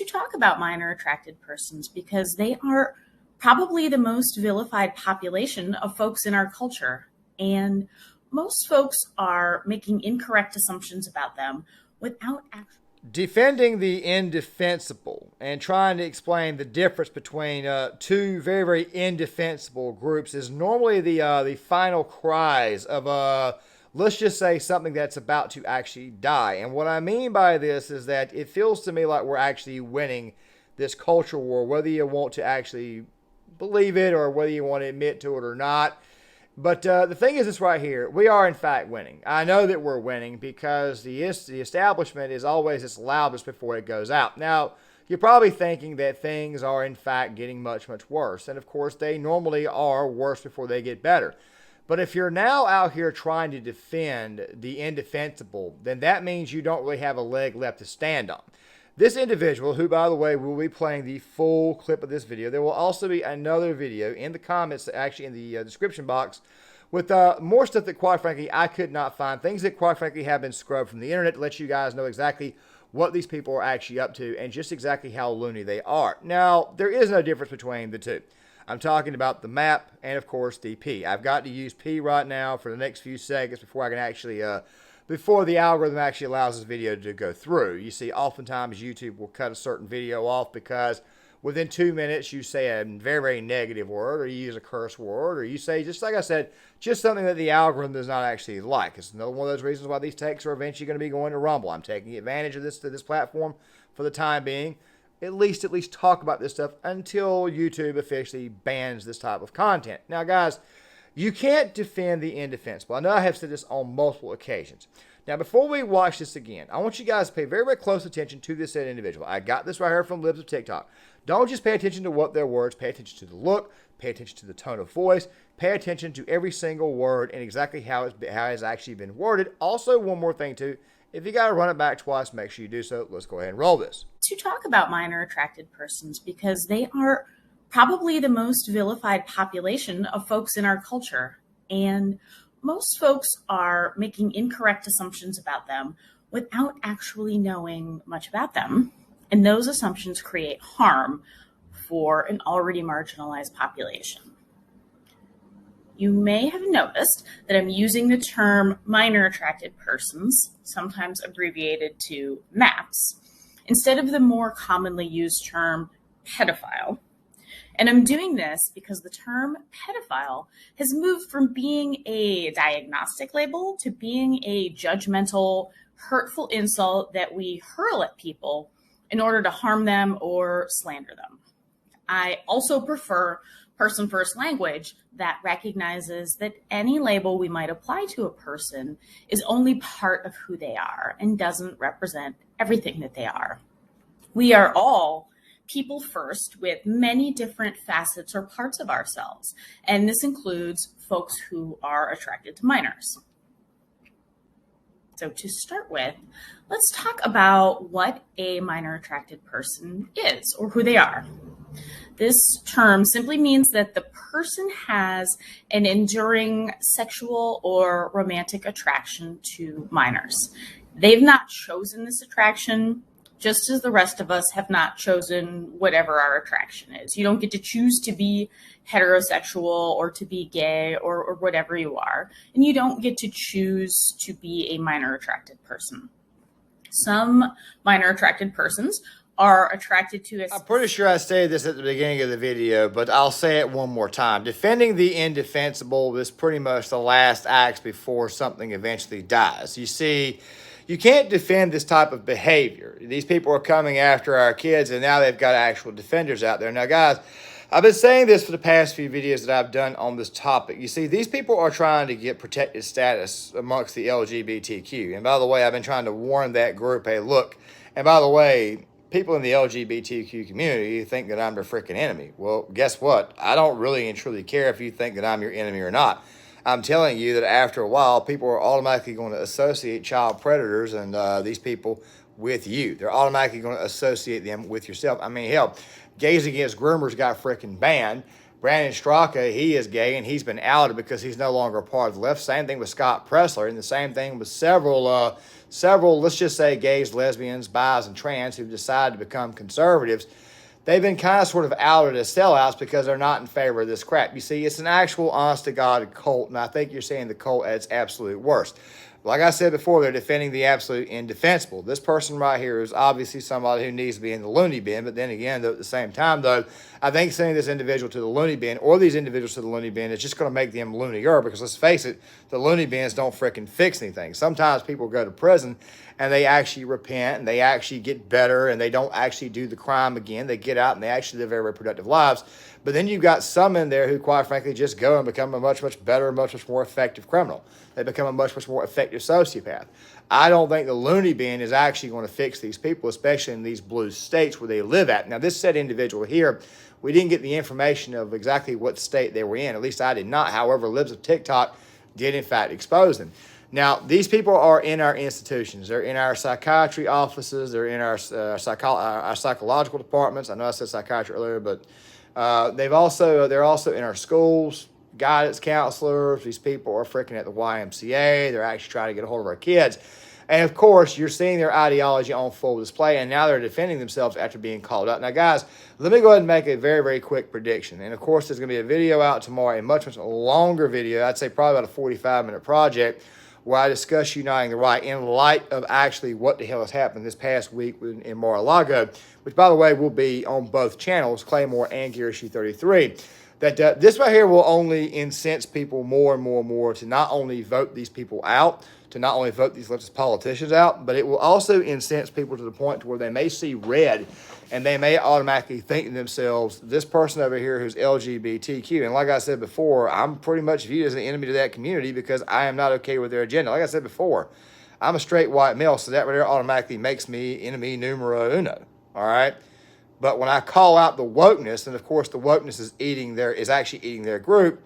to talk about minor attracted persons because they are probably the most vilified population of folks in our culture. And most folks are making incorrect assumptions about them without actually Defending the indefensible and trying to explain the difference between two very, very indefensible groups is normally the final cries of let's just say something that's about to actually die. And what I mean by this is that it feels to me like we're actually winning this culture war, whether you want to actually believe it or whether you want to admit to it or not. But the thing is this right here. We are, in fact, winning. I know that we're winning because the establishment is always its loudest before it goes out. Now, you're probably thinking that things are, in fact, getting much, much worse. And, of course, they normally are worse before they get better. But if you're now out here trying to defend the indefensible, then that means you don't really have a leg left to stand on. This individual, who, by the way, will be playing the full clip of this video. There will also be another video in the comments, actually in the description box, with more stuff that, quite frankly, I could not find. Things that, quite frankly, have been scrubbed from the internet to let you guys know exactly what these people are actually up to and just exactly how loony they are. Now, there is no difference between the two. I'm talking about the map and, of course, the P. I've got to use P right now for the next few seconds before I can actually... before the algorithm actually allows this video to go through. You see, oftentimes YouTube will cut a certain video off because within 2 minutes you say a very, very negative word, or you use a curse word, or you say, just like I said, just something that the algorithm does not actually like. It's another one of those reasons why these takes are eventually going to be going to Rumble. I'm taking advantage of this platform for the time being. At least talk about this stuff until YouTube officially bans this type of content. Now, guys, you can't defend the indefensible. I know I have said this on multiple occasions. Now, before we watch this again, I want you guys to pay very, very close attention to this said individual. I got this right here from Libs of TikTok. Don't just pay attention to what their words. Pay attention to the look. Pay attention to the tone of voice. Pay attention to every single word and exactly how it's actually been worded. Also, one more thing, too. If you got to run it back twice, make sure you do so. Let's go ahead and roll this. To talk about minor attracted persons because they are probably the most vilified population of folks in our culture. And most folks are making incorrect assumptions about them without actually knowing much about them. And those assumptions create harm for an already marginalized population. You may have noticed that I'm using the term minor attracted persons, sometimes abbreviated to MAPS, instead of the more commonly used term pedophile. And I'm doing this because the term pedophile has moved from being a diagnostic label to being a judgmental, hurtful insult that we hurl at people in order to harm them or slander them. I also prefer person-first language that recognizes that any label we might apply to a person is only part of who they are and doesn't represent everything that they are. We are all people first with many different facets or parts of ourselves, and this includes folks who are attracted to minors. So to start with, let's talk about what a minor attracted person is or who they are. This term simply means that the person has an enduring sexual or romantic attraction to minors. They've not chosen this attraction, just as the rest of us have not chosen whatever our attraction is. You don't get to choose to be heterosexual or to be gay or whatever you are. And you don't get to choose to be a minor attracted person. Some minor attracted persons are attracted to I'm pretty sure I stated this at the beginning of the video, but I'll say it one more time. Defending the indefensible is pretty much the last act before something eventually dies. You see, you can't defend this type of behavior. These people are coming after our kids, and now they've got actual defenders out there. Now, guys, I've been saying this for the past few videos that I've done on this topic. You see, these people are trying to get protected status amongst the LGBTQ. And by the way, I've been trying to warn that group, hey, look, and by the way, people in the LGBTQ community think that I'm their freaking enemy. Well, guess what? I don't really and truly care if you think that I'm your enemy or not. I'm telling you that after a while, people are automatically going to associate child predators and these people with you. They're automatically going to associate them with yourself. I mean, hell, Gays Against Groomers got freaking banned. Brandon Straka, he is gay and he's been outed because he's no longer a part of the left. Same thing with Scott Pressler, and the same thing with several, let's just say gays, lesbians, bis, and trans who've decided to become conservatives. They've been kind of sort of outed as sellouts because they're not in favor of this crap. You see, it's an actual honest-to-God cult, and I think you're seeing the cult at its absolute worst. Like I said before, they're defending the absolute indefensible. This person right here is obviously somebody who needs to be in the loony bin, but then again, though, at the same time, though, I think sending this individual to the loony bin or these individuals to the loony bin is just going to make them loonier because, let's face it, the loony bins don't frickin' fix anything. Sometimes people go to prison and they actually repent and they actually get better and they don't actually do the crime again. They get out and they actually live very, very productive lives. But then you've got some in there who, quite frankly, just go and become a much, much better, much more effective criminal. They become a much more effective sociopath. I don't think the loony bin is actually going to fix these people, especially in these blue states where they live at. Now, this said individual here, we didn't get the information of exactly what state they were in. At least I did not. However, Libs of TikTok did, in fact, expose them. Now, these people are in our institutions. They're in our psychiatry offices. They're in our psychological departments. I know I said psychiatry earlier, but they're also in our schools, guidance counselors. These people are freaking at the YMCA. They're actually trying to get a hold of our kids. And, of course, you're seeing their ideology on full display, and now they're defending themselves after being called out. Now, guys, let me go ahead and make a very, very quick prediction. And, of course, there's going to be a video out tomorrow, a much longer video. I'd say probably about a 45-minute project where I discuss uniting the right in light of actually what the hell has happened this past week in Mar-a-Lago, which, by the way, will be on both channels, Claymore and Garrison 33. That this right here will only incense people more and more to not only vote these people out, to not only vote these leftist politicians out, but it will also incense people to the point to where they may see red and they may automatically think to themselves, this person over here who's LGBTQ. And like I said before, I'm pretty much viewed as an enemy to that community because I am not okay with their agenda. Like I said before, I'm a straight white male, so that right there automatically makes me enemy numero uno. All right? But when I call out the wokeness, and of course the wokeness is actually eating their group,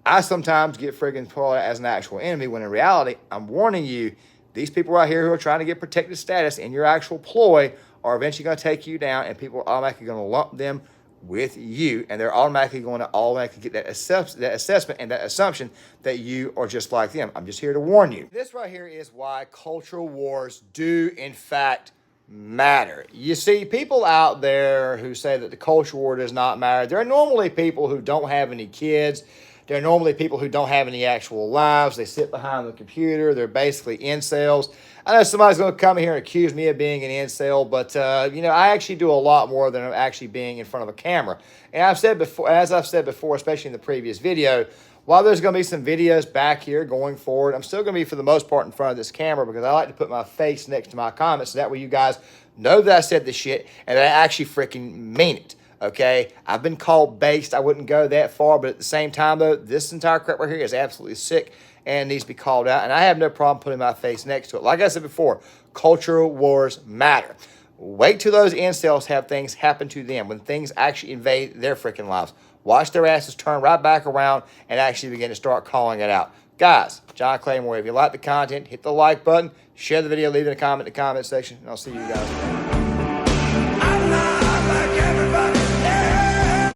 I sometimes get friggin' called as an actual enemy, when in reality, I'm warning you, these people right here who are trying to get protected status in your actual ploy are eventually going to take you down, and people are automatically going to lump them with you, and they're automatically going to get that assessment and that assumption that you are just like them. I'm just here to warn you. This right here is why cultural wars do, in fact, matter. You see, people out there who say that the culture war does not matter, they're normally people who don't have any kids. They're normally people who don't have any actual lives. They sit behind the computer. They're basically incels. I know somebody's going to come here and accuse me of being an incel, but I actually do a lot more than actually being in front of a camera. And as I've said before, especially in the previous video, while there's going to be some videos back here going forward, I'm still going to be, for the most part, in front of this camera because I like to put my face next to my comments so that way you guys know that I said this shit and that I actually freaking mean it. Okay, I've been called based. I wouldn't go that far, but at the same time, though, this entire crap right here is absolutely sick and needs to be called out, and I have no problem putting my face next to it. Like I said before, cultural wars matter. Wait till those incels have things happen to them, when things actually invade their freaking lives. Watch their asses turn right back around and actually begin to start calling it out. Guys, John Claymore, if you like the content, hit the like button, share the video, leave it in a comment in the comment section, and I'll see you guys later.